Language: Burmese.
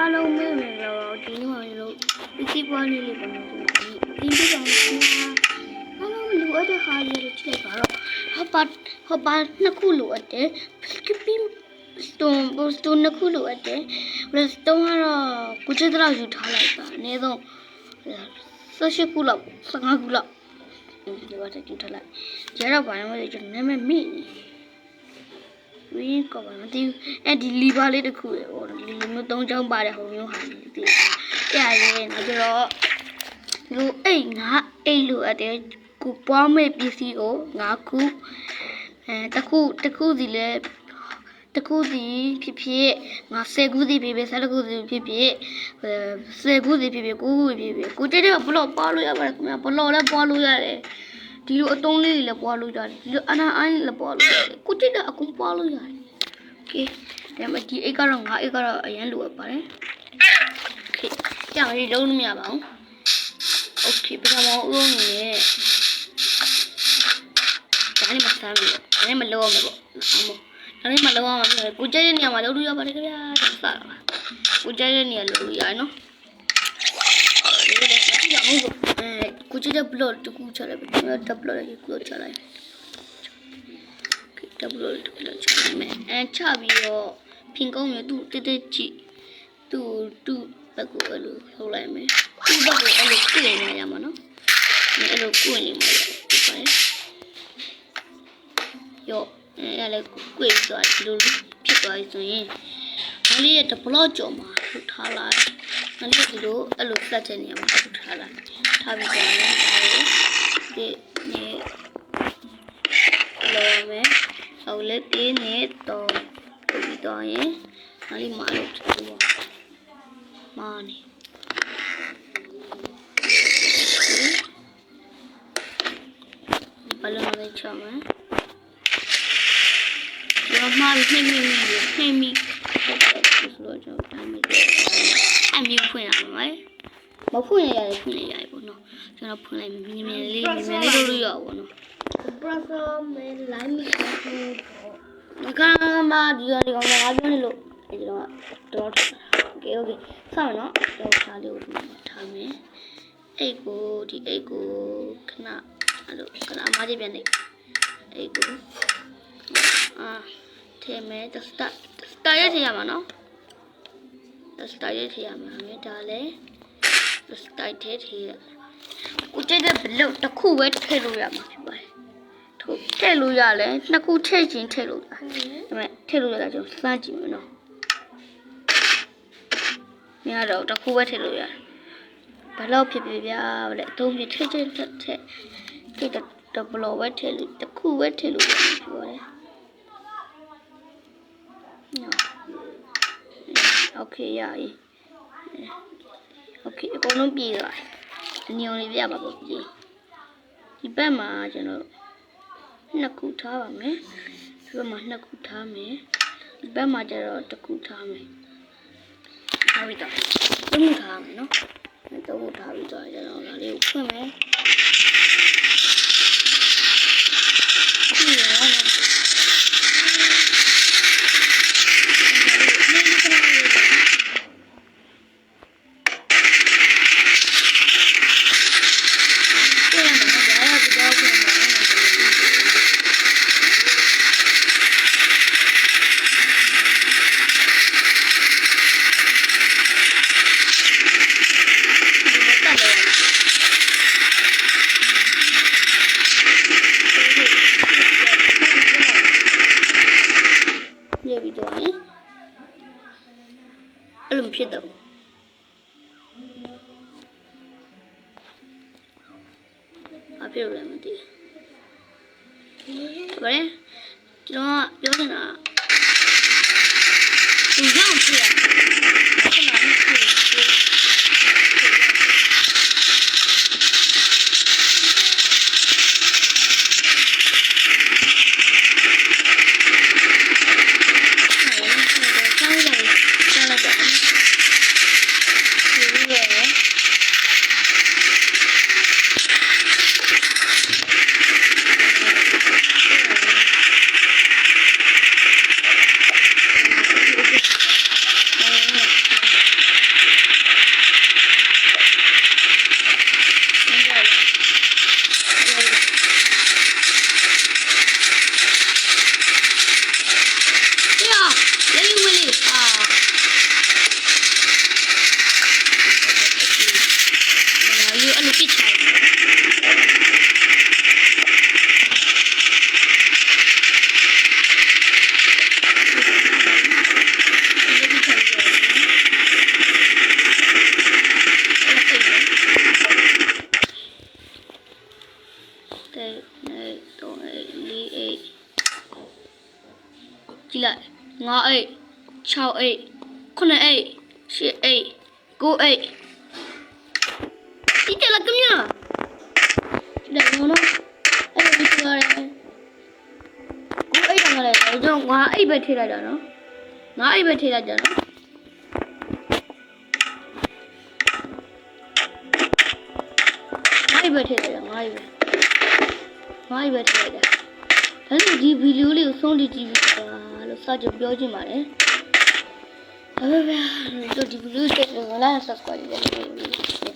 အားလုံးမေ့မယ်တော့ဒီနေ့မှလို့ဒီပွားလေးလေးပုံလို့ဒီပြတောင်အားလုံးလူအပ်တဲ့ခါလေးတွေချက်ပါတော့ဟောပါနှစ်ခုလိုအပ်တယ်ကပင်းစတုံးနှစ်ခုလိုအပ်တယ်စတုံးကတော့ကိုချစ်တော့ယူထားလိုက်တာအနည်းဆုံး18ခုလောက်15ခုလောက်ဒီဘာတက်ယူထားလိုက်ကျတော့ဘာမှမသိကျွန်တော်နာမည်မိနေဝင်းကောပါမသိဘူးအဲ့ဒီလီဘာလေးတစ်ခုလေဟိုလီမျိုး3ချောင်းပါတယ်ဟိုမျိုးဟာဒီအဲ့ရဲနော်ကျတော့လူအိတ်ငါအိတ်လို့အတဲ့ကိုပွားမဲ့ပစ္စည်းကို9ခုတခုစီလဲတခုစီဖြစ်ဖြစ်ငါ10ခုစီဖြစ်ဖြစ်12ခုစီဖြစ်ဖြစ်10ခုစီဖြစ်ဖြစ်9ခုဖြစ်ဖြစ်ကိုတက်တဲ့ဘလော့ပွားလို့ရပါတယ်ခင်ဗျာဘလော့လည်းပွားလို့ရတယ်ဒီလိုအတုံးလေးတွေလည်းပွားလို့ရတယ်ဒီလိုအနာအိုင်းလည်းပွားလို့ရတယ်ကိုတက်တဲ့အကုန်ပွားလို့ရတယ်โอเคဒါမှဒီအိတ်ကတော့ငါအိတ်ကတော့အရင်လိုပါတယ်โอเคကြောင်လေးလုံးလို့မရပါဘူးโอเคပထမဦးနေနဲ့ဒါနဲ့မစမ်းဘူးဒါနဲ့မလောအောင်ပေါ့အမေဒါနဲ့မလောအောင်ကိုကြဲတဲ့နေရာမှာလုံးလို့ရပါတယ်ခင်ဗျာဒါစတာကိုကြဲတဲ့နေရာလုံးလို့ရနော်ကိုကြည့်တဲ့ဘလော့တကူချလိုက်ပြီ။တပ်ဘလော့လေးကိုချလိုက်။တပ်ဘလော့လေးကိုချလိုက်မယ်။ချပြီးတော့ဖင်ကုန်းမျိုးသူ့တက်ကြည့်။သူ့ဘက်ကိုအဲ့လိုလှုပ်လိုက်မယ်။သူ့ဘက်ကိုအဲ့လိုကိုယ်နေရမှာနော်။အဲ့လိုကိုယ်နေမှာဖြစ်ပါတယ်။ရောအဲ့လည်းကိုယ်သွားဒီလိုဖြစ်သွားပြီဆိုရင်ငါလေးရဲ့ဘလော့ကြော်မှာလှုပ်ထားလိုက်။ငါလေးဒီလိုအဲ့လိုဆက်တဲ့နေရာမှာလှုပ်ထားလိုက်။ထားပြီးတော့လည်းဒီနေ့လောမယ်အော်လက်တင်းနဲ့တော့ပြီးတော့ရင်ဟာဒီမာလို့ပြောမာနေဘလုံးလေးချမယ်ရောမာပြီးမိဆိုတော့ကျွန်တော်တိုင်းမိအမျိုးဖွင့်ရမှာမဖွင့်ရတယ်ဖွင့်ရတယ်ပေါ့နော်ကျွန်တော်ဖွင့်လိုက်မြင်လေးလုပ်လို့ရပါတော့ပရဆောမဲလိုင်းမီဒီကမှာဒီကောင်ငါပြောနေလို့ဒီတော့โอเคစမယ်နော်တော့ခါလေးကိုထားမယ်အိတ်ကိုဒီအိတ်ကိုခဏအဲ့လိုခဏအမကြီးပြန်နေအိတ်ကိုထဲမယ်စတာရထည့်ရမှာနော်စတာရထည့်ရမှာဒါလည်းစတိုက်ထဲထည့်ရကိုကြည့်တဲ့ဘလို့တစ်ခုပဲထည့်လို့ရမှာဖြစ်ပါတယ်ထို့ထည့်လို့ရလဲနှစ်ခုထည့်ချင်းထည့်လို့ရတယ်ဒါပေမဲ့ထည့်လို့ရတာကျွန်တော်စမ်းကြည့်မယ်နော်မရတော့တစ်ခုပဲထည့်လို့ရတယ်ဘလို့ဖြစ်ဖြစ်ဗျာဗလဲအသုံးပြထည့်ချင်းထည့်တော့ဘလို့ပဲထည့်လို့တစ်ခုပဲထည့်လို့ရဖြစ်ပါတယ်နော်โอเคရပြီโอเคအကုန်လုံးပြေးသွားတယ်ညုံလေးပြပါပေါ့ပြေးဒီဘက်မှာကျွန်တော်နှစ်ခုထားပါမယ်ဒီဘက်မှာနှစ်ခုထားမယ်ဒီဘက်မှာကျတော့တစ်ခုထားမယ်ထားပြီးတော့သုံးခုထားမယ်နော်သုံးခုထားပြီးတော့ကျွန်တော်ဒါလေးကိုဖွင့်မယ်အဲ့လိုဖြစ်တော့အပြောရမယ်ဒီဘာလဲကျွန်တော်ပြောနေတာသူရောက်ပြရခဏလေး အိတ်6အိတ်9အိတ်10အိတ်9အိတ်ဒီတလကမြာဒါနော်အဲ့ဒီပြောရဲ9အိတ်တောင်လည်းကျွန်တော်9အိတ်ပဲထည့်လိုက်တာနော်9အိတ်ပဲထည့်လိုက်ကြနော်9အိတ်ပဲထည့်လိုက်တာ9အိတ်ပဲထည့်လိုက်တာဒါဆိုဒီဗီဒီယိုလေးကိုဆုံးဖြတ်ကြည့်ပြီးပါလို့စကြပြောချင်ပါတယ်ဒါပဲဒီဗီဒီယိုကို like subscribe လုပ်